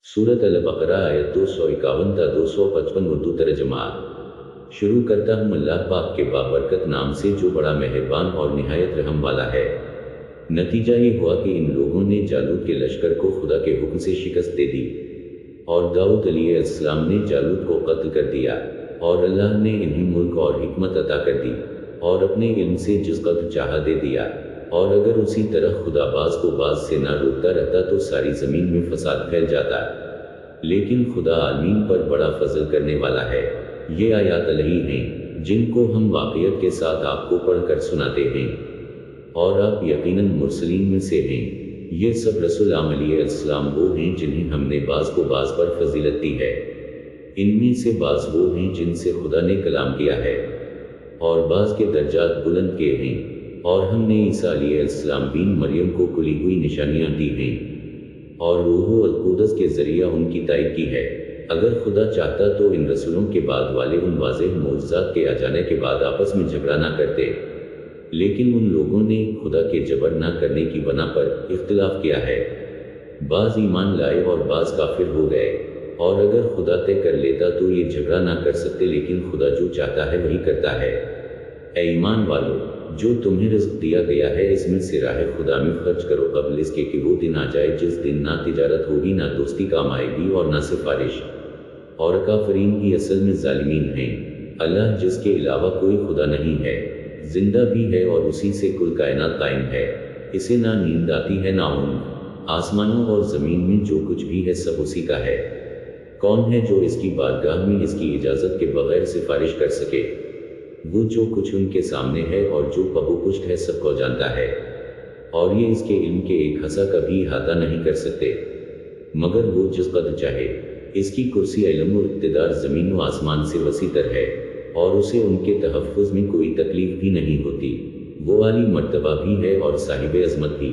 सूरत अल-बकरा आयत 251 تا 255 उर्दू तर्जमा। शुरू करता हूँ अल्लाह पाक के बाबरकत नाम से जो बड़ा मेहरबान और निहायत रहम वाला है। नतीजा ये हुआ कि इन लोगों ने जालूत के लश्कर को खुदा के हुक्म से शिकस्त दे दी और दाऊद अलैहिस्सलाम ने जालूत को कत्ल कर दिया और अल्लाह ने इन्हें मुल्क और हिकमत अता कर दी और अपने इल्म से जिस कदर चाहा दे दिया। और अगर उसी तरह खुदा बाज को बाज से ना रोकता रहता तो सारी ज़मीन में फसाद फैल जाता। लेकिन खुदा आलमीन पर बड़ा फजल करने वाला है। ये आयात अलही हैं जिनको हम वाक़ियत के साथ आपको पढ़कर सुनाते हैं और आप यकीनन मुरसलीन में से हैं। ये सब रसूल अलैहिस्सलाम वो हैं जिन्हें हमने बाज को बाज पर फजीलत दी है। इनमें से बाज वो हैं जिनसे खुदा ने कलाम किया है और बाज के दर्जात बुलंद किए हैं। और हमने ईसा अलैहिस्सलाम बिन मरियम को खुली हुई निशानियां दी हैं और रूह अल-कुद्स के जरिए उनकी तायद की है। अगर खुदा चाहता तो इन रसूलों के बाद वाले उन वाज़ेह मौजज़ात के आ जाने के बाद आपस में झगड़ा ना करते, लेकिन उन लोगों ने खुदा के जबर ना करने की बना पर इख्तिलाफ किया है। बाज ईमान लाए और बाज काफिर हो गए। और अगर खुदा तय कर लेता तो ये झगड़ा ना कर सकते, लेकिन खुदा जो चाहता है वही करता है। ऐ ईमान वालों, जो तुम्हें रिज़्क दिया गया है इसमें से राह खुदा में खर्च करो कबल इसके कि वो दिन आ जाए जिस दिन ना तिजारत होगी ना दोस्ती काम आएगी और ना सिफारिश, और काफरीन ही असल में जालिमीन हैं। अल्लाह जिसके अलावा कोई खुदा नहीं है, जिंदा भी है और उसी से कुल कायनात कायम है। इसे ना नींद आती है ना ऊँघ। आसमानों और ज़मीन में जो कुछ भी है सब उसी का है। कौन है जो इसकी बारगाह में इसकी इजाज़त के बगैर सिफारिश कर सके? वो जो कुछ उनके सामने है और जो पबो पुष्ट है सबको जानता है और ये इसके इल्म के एक हसा का भी अहाता नहीं कर सकते, मगर वो जिस कदर चाहे। इसकी कुर्सी इल्म और इक़्तिदार ज़मीन व आसमान से वसीतर है और उसे उनके तहफ़्फ़ुज़ में कोई तकलीफ भी नहीं होती। वो आली मर्तबा भी है और साहिब अज़मत भी।